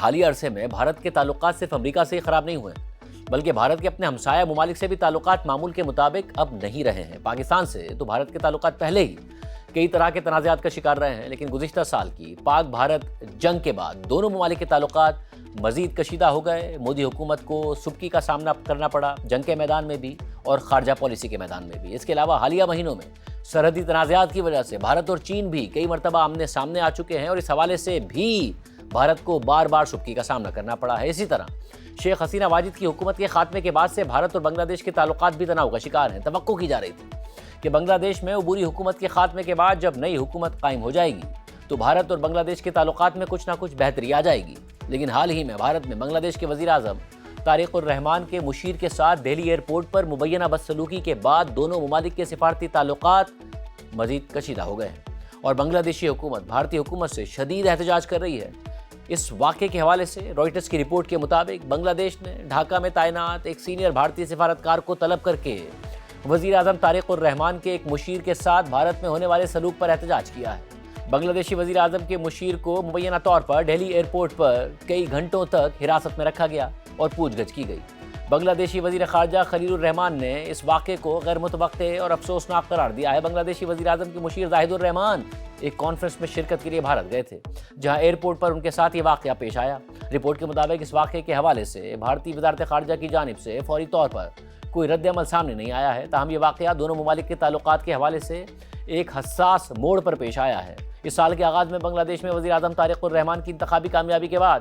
حالیہ عرصے میں بھارت کے تعلقات صرف امریکہ سے ہی خراب نہیں ہوئے بلکہ بھارت کے اپنے ہمسایہ ممالک سے بھی تعلقات معمول کے مطابق اب نہیں رہے ہیں۔ پاکستان سے تو بھارت کے تعلقات پہلے ہی کئی طرح کے تنازعات کا شکار رہے ہیں، لیکن گزشتہ سال کی پاک بھارت جنگ کے بعد دونوں ممالک کے تعلقات مزید کشیدہ ہو گئے۔ مودی حکومت کو سبکی کا سامنا کرنا پڑا، جنگ کے میدان میں بھی اور خارجہ پالیسی کے میدان میں بھی۔ اس کے علاوہ حالیہ مہینوں میں سرحدی تنازعات کی وجہ سے بھارت اور چین بھی کئی مرتبہ آمنے سامنے آ چکے ہیں اور اس حوالے سے بھی بھارت کو بار بار سبکی کا سامنا کرنا پڑا ہے۔ اسی طرح شیخ حسینہ واجد کی حکومت کے خاتمے کے بعد سے بھارت اور بنگلہ دیش کے تعلقات بھی تناؤ کا شکار ہیں۔ توقع کی جا رہی تھی کہ بنگلہ دیش میں عبوری حکومت کے خاتمے کے بعد جب نئی حکومت قائم ہو جائے گی تو بھارت اور بنگلہ دیش کے تعلقات میں کچھ نہ کچھ بہتری آ جائے گی، لیکن حال ہی میں بھارت میں بنگلہ دیش کے وزیر اعظم طارق الرحمان کے مشیر کے ساتھ دہلی ایئرپورٹ پر مبینہ بدسلوکی کے بعد دونوں ممالک کے سفارتی تعلقات مزید کشیدہ ہو گئے ہیں اور بنگلہ دیشی حکومت بھارتی حکومت سے شدید احتجاج کر رہی ہے۔ اس واقعے کے حوالے سے رائٹرز کی رپورٹ کے مطابق بنگلہ دیش نے ڈھاکہ میں تعینات ایک سینئر بھارتی سفارتکار کو طلب کر کے وزیر اعظم طارق الرحمان کے ایک مشیر کے ساتھ بھارت میں ہونے والے سلوک پر احتجاج کیا ہے۔ بنگلہ دیشی وزیر اعظم کے مشیر کو مبینہ طور پر دہلی ایئرپورٹ پر کئی گھنٹوں تک حراست میں رکھا گیا اور پوچھ گچھ کی گئی۔ بنگلہ دیشی وزیر خارجہ خلیل الرحمان نے اس واقعے کو غیر متوقع اور افسوسناک قرار دیا ہے۔ بنگلہ دیشی وزیر اعظم کے مشیر زاہد الرحمان ایک کانفرنس میں شرکت کے لیے بھارت گئے تھے، جہاں ایئرپورٹ پر ان کے ساتھ یہ واقعہ پیش آیا۔ رپورٹ کے مطابق اس واقعے کے حوالے سے بھارتی وزارت خارجہ کی جانب سے فوری طور پر کوئی رد عمل سامنے نہیں آیا ہے، تاہم یہ واقعہ دونوں ممالک کے تعلقات کے حوالے سے ایک حساس موڑ پر پیش آیا ہے۔ اس سال کے آغاز میں بنگلہ دیش میں وزیر اعظم طارق الرحمان کی انتخابی کامیابی کے بعد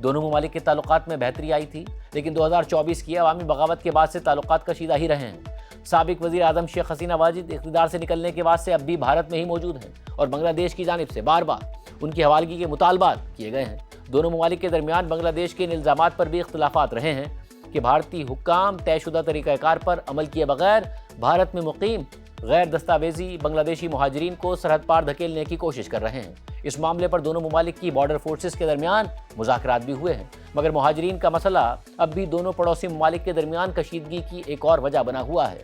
دونوں ممالک کے تعلقات میں بہتری آئی تھی، لیکن 2024 کی عوامی بغاوت کے بعد سے تعلقات کشیدہ ہی رہے ہیں۔ سابق وزیر اعظم شیخ حسینہ واجد اقتدار سے نکلنے کے بعد سے اب بھی بھارت میں ہی موجود ہیں اور بنگلہ دیش کی جانب سے بار بار ان کی حوالگی کے مطالبات کیے گئے ہیں۔ دونوں ممالک کے درمیان بنگلہ دیش کے ان الزامات پر بھی اختلافات رہے ہیں کہ بھارتی حکام طے شدہ طریقہ کار پر عمل کیے بغیر بھارت میں مقیم غیر دستاویزی بنگلہ دیشی مہاجرین کو سرحد پار دھکیلنے کی کوشش کر رہے ہیں۔ اس معاملے پر دونوں ممالک کی بارڈر فورسز کے درمیان مذاکرات بھی ہوئے ہیں، مگر مہاجرین کا مسئلہ اب بھی دونوں پڑوسی ممالک کے درمیان کشیدگی کی ایک اور وجہ بنا ہوا ہے۔